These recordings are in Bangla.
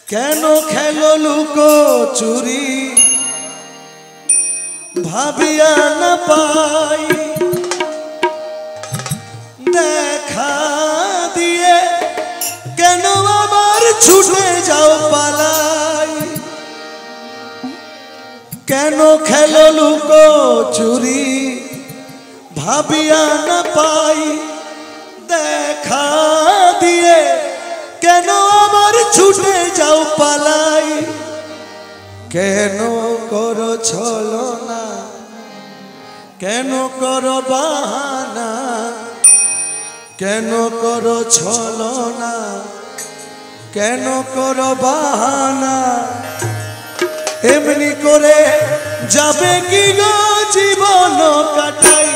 কেন খেলো লুকো চুরি ভাবিয়া না পাই দেখা দিয়ে কেন আবার ছুটে যাও পালাই কেন খেলো লুকো চুরি ভাবিয়া না পাই দেখা দিয়ে কেন আবার ছুটে যাও পালাই কেন করো ছলনা কেন করো বাহানা কেন করো ছলনা কেন করো বাহানা এমনি করে যাবে কি গো জীবন কাটাই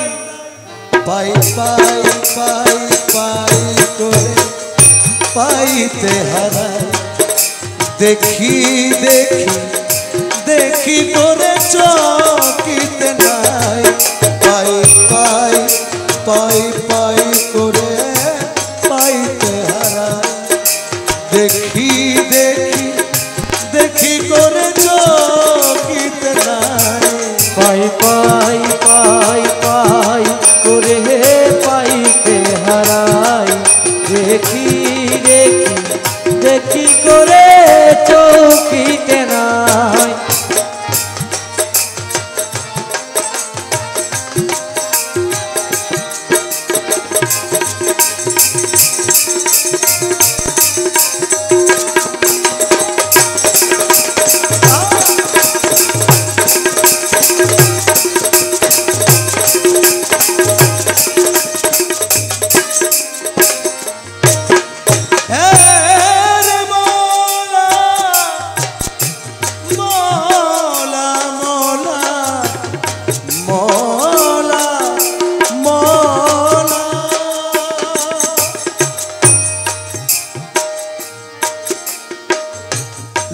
পাই পাই পাই পাই করে পাইতে হারাই দেখি দেখি দেখি করে চকিতে নাই পাই পাই পাই পাই করে পাইতে হারাই দেখি দেখি দেখি করে চকিতে নাই পাই পাই পাই পাই করে পাইতে হারাই দেখি দেখি দেখি করে চৌকিতে নাই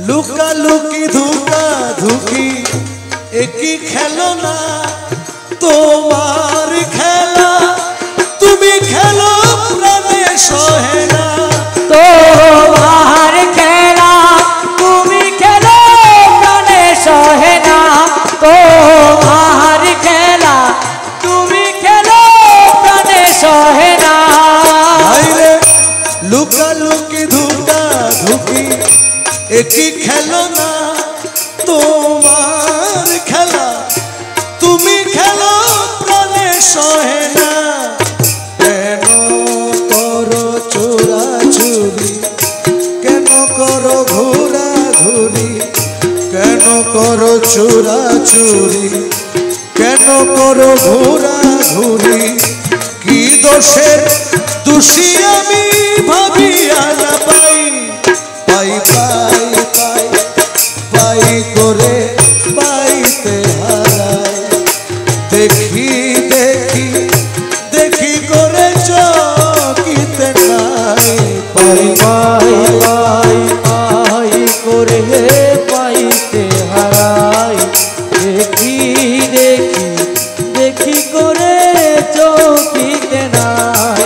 लुका लुकी धुका धुकी একই খেলো না তোমার খেলা তুমি খেলো প্রাণে সহে না তোমার খেলা তুমি খেলো প্রাণে সহে না তোমার খেলা তুমি খেলো প্রাণে সহে না লুকা লুকি ধুকা ধুকি একই খেলো না তোমার খেলা তুমি খেলো প্রাণে সহে না কেন করো চোরাচুরি কেন করো ঘোরা ঘুরি কেন করো চোরাচুরি কেন করো ঘোরা ঘুরি কি দোষের দোষী আমি ভাবিয়া না পাই পাই পাই পাই পাই করে পাইতে হারাই দেখি দেখি দেখি করে চকিতে নাই পাই পাই পাই পাই করে পাইতে হারাই দেখি দেখি দেখি করে চৌকিতে নাই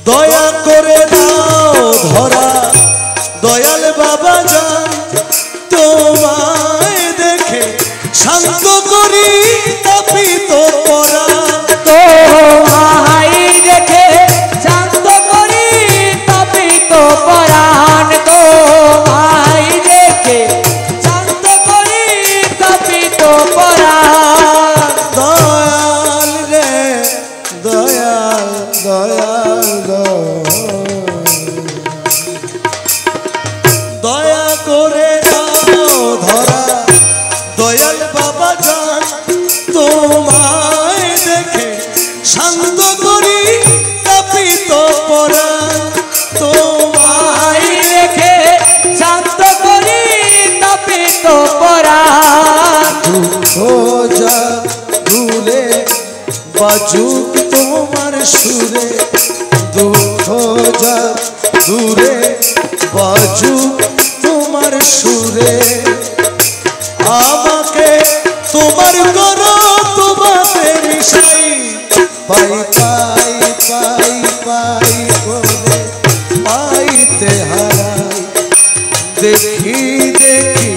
দয়া করে দাও ধরা দয়াল বাবা যান তোমায় দেখে শান্ত করি তাপিত পরা তোমায় দেখে শান্ত করি তাপিত পরাণ তোমায় দেখে শান্ত করি তাপিত পরাণ দয়াল রে দয়াল দয়াল দয়া করে দাও ধরা দয়াল বাবা যান তোমায় দেখে শান্ত করি তাপিত পরাণ তোমায় দেখে শান্ত করি তাপিত পরাণ দুঃখ যা দূরে বাজুক তোমার সুরে দুঃখ যা দূরে বাজুক তোমার তোমার সুরে আমাকে তোমার করো তোমাতে মিশাই পাই পাই পাই পাই করে পাইতে হারাই দেখি দেখি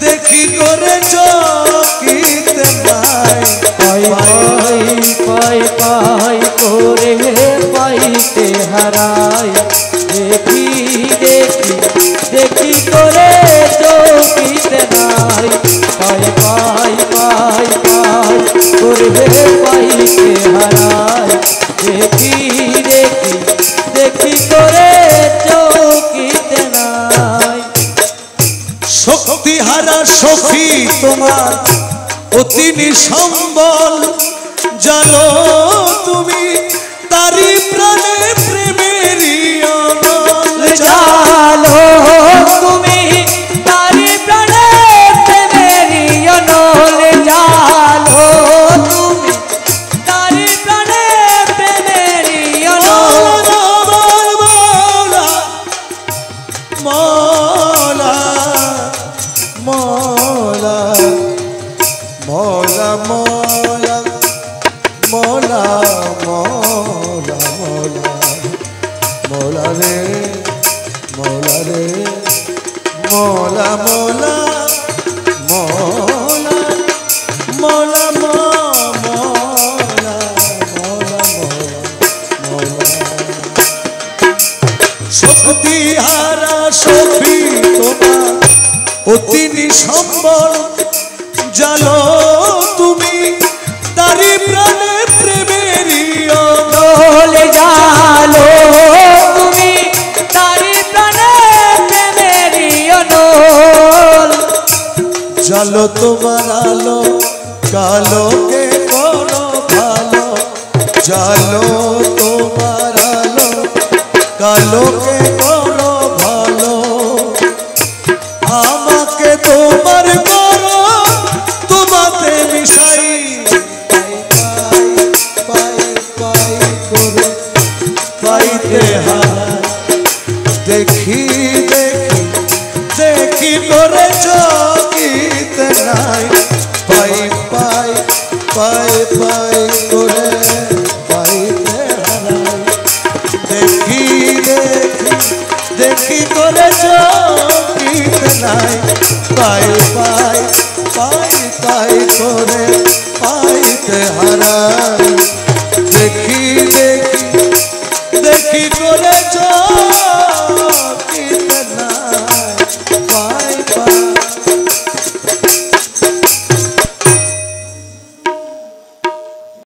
দেখি করে চকিতে নাই পাই পাই পাই পাই করে পাইতে হারাই দেখি দেখি দেখি করে চোখিতে নাই পাই পাই পাই পাই করে পাইতে হারাই দেখি দেখি দেখি করে চোখিতে নাই শক্তি হারা সখী তোমার অতি নিসম্বল জানো তুমি তারি প্রাণে প্রেমেরই অনল জানো তুমি তারি প্রাণে প্রেমেরই অনল জানো তুমি তারি প্রাণে প্রেমেরই অনল মৌলা মৌলা মৌলা মৌলা মৌলা মৌলা মৌলা মৌলা রে মৌলা রে মৌলা মৌলা মৌলা মৌলা মৌলা মৌলা মৌলা শক্তি হারা সখী তোমার অতি নিসম্বল জানো তুমি তারি প্রাণে প্রেমেরই অনল জানো তুমি তারি প্রাণে প্রেমেরই অনল জালো তোমার আলো কালোকে করো ভালো জালো তোমার আলো কালোকে করো ভালো আমাকে তোমার করো তোমাতে মিশাই পাই পাই পাই করে পাইতে হারাই দেখি দেখি দেখি করে চকিতে নাই পাই পাই পাই পাই করে পাইতে হারাই দেখি দেখি দেখি করে চকিতে নাই পাই পাই পাই পাই করে পাইতে হারাই দেখি দেখি দেখি করে চকিতে নাই